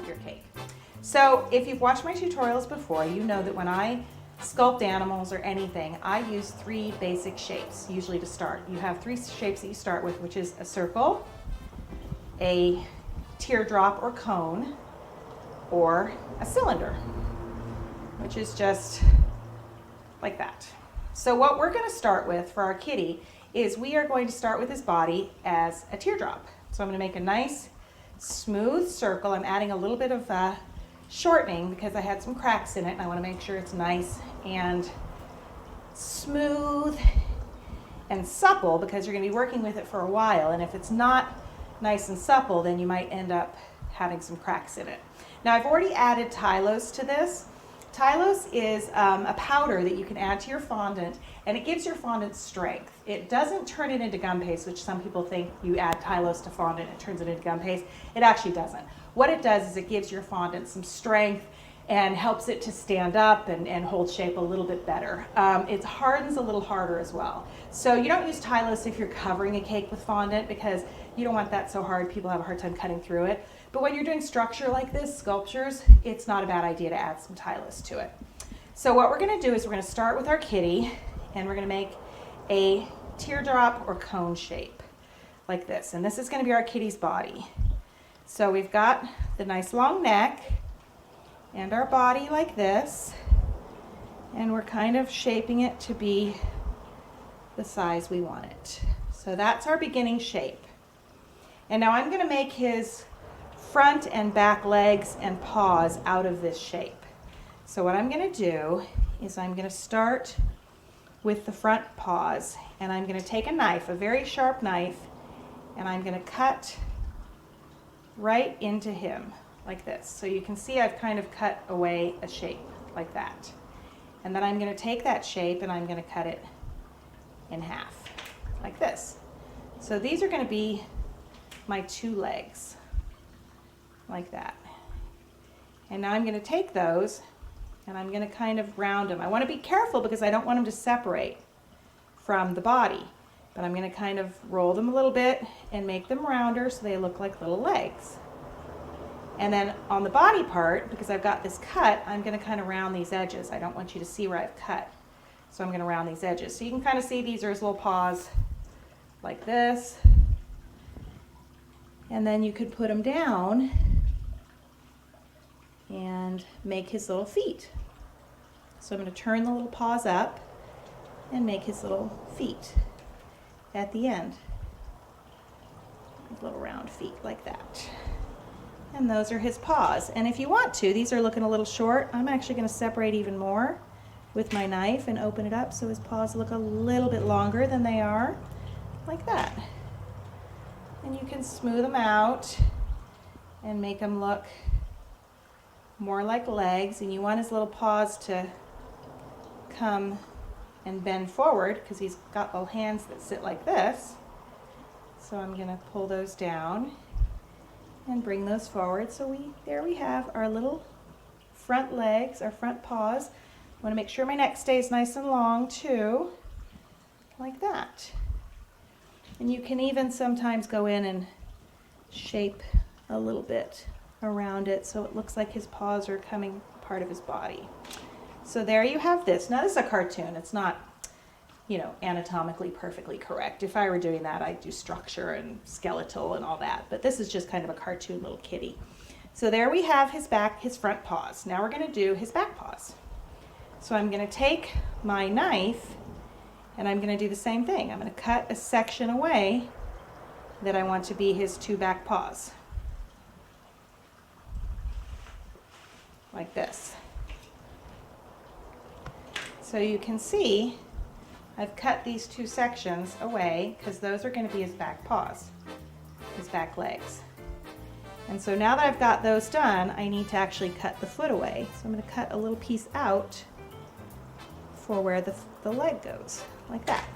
your cake. So if you've watched my tutorials before, you know that when I sculpt animals or anything, I use 3 basic shapes usually to start. You have 3 shapes that you start with, which is a circle, a teardrop or cone, or a cylinder, which is just like that. So what we're going to start with for our kitty is we are going to start with his body as a teardrop. So I'm going to make a nice smooth circle. I'm adding a little bit of shortening because I had some cracks in it and I want to make sure it's nice and smooth and supple because you're going to be working with it for a while, and if it's not nice and supple then you might end up having some cracks in it. Now I've already added Tylose to this. Tylose is a powder that you can add to your fondant, and it gives your fondant strength. It doesn't turn it into gum paste, which some people think you add Tylose to fondant, it turns it into gum paste. It actually doesn't. What it does is it gives your fondant some strength and helps it to stand up and hold shape a little bit better. It hardens a little harder as well. So you don't use Tylose if you're covering a cake with fondant because you don't want that so hard, people have a hard time cutting through it. But when you're doing structure like this, sculptures, it's not a bad idea to add some Tylose to it. So what we're going to do is we're going to start with our kitty, and we're going to make a teardrop or cone shape like this. And this is going to be our kitty's body. So we've got the nice long neck and our body like this, and we're kind of shaping it to be the size we want it. So that's our beginning shape. And now I'm going to make his front and back legs and paws out of this shape. So what I'm going to do is I'm going to start with the front paws, and I'm going to take a knife, a very sharp knife, and I'm going to cut right into him like this. So you can see I've kind of cut away a shape like that. And then I'm going to take that shape and I'm going to cut it in half like this. So these are going to be my 2 legs like that. And now I'm going to take those and I'm going to kind of round them. I want to be careful because I don't want them to separate from the body, but I'm going to kind of roll them a little bit and make them rounder so they look like little legs. And then on the body part, because I've got this cut, I'm going to kind of round these edges. I don't want you to see where I've cut, so I'm going to round these edges. So you can kind of see these are his little paws like this. And then you could put them down and make his little feet. So I'm going to turn the little paws up and make his little feet at the end. Little round feet like that. And those are his paws. And if you want to, these are looking a little short, I'm actually going to separate even more with my knife and open it up so his paws look a little bit longer than they are, like that. And you can smooth them out and make them look more like legs, and you want his little paws to come and bend forward because he's got little hands that sit like this. So I'm going to pull those down and bring those forward. So there we have our little front legs, our front paws. I want to make sure my neck stays nice and long too, like that. And you can even sometimes go in and shape a little bit around it so it looks like his paws are coming part of his body. So there you have this. Now this is a cartoon. It's not, you know, anatomically perfectly correct. If I were doing that, I'd do structure and skeletal and all that. But this is just kind of a cartoon little kitty. So there we have his front paws. Now we're going to do his back paws. So I'm going to take my knife and I'm going to do the same thing. I'm going to cut a section away that I want to be his 2 back paws. Like this. So you can see I've cut these 2 sections away because those are going to be his back paws, his back legs. And so now that I've got those done, I need to actually cut the foot away. So I'm going to cut a little piece out for where the leg goes, like that.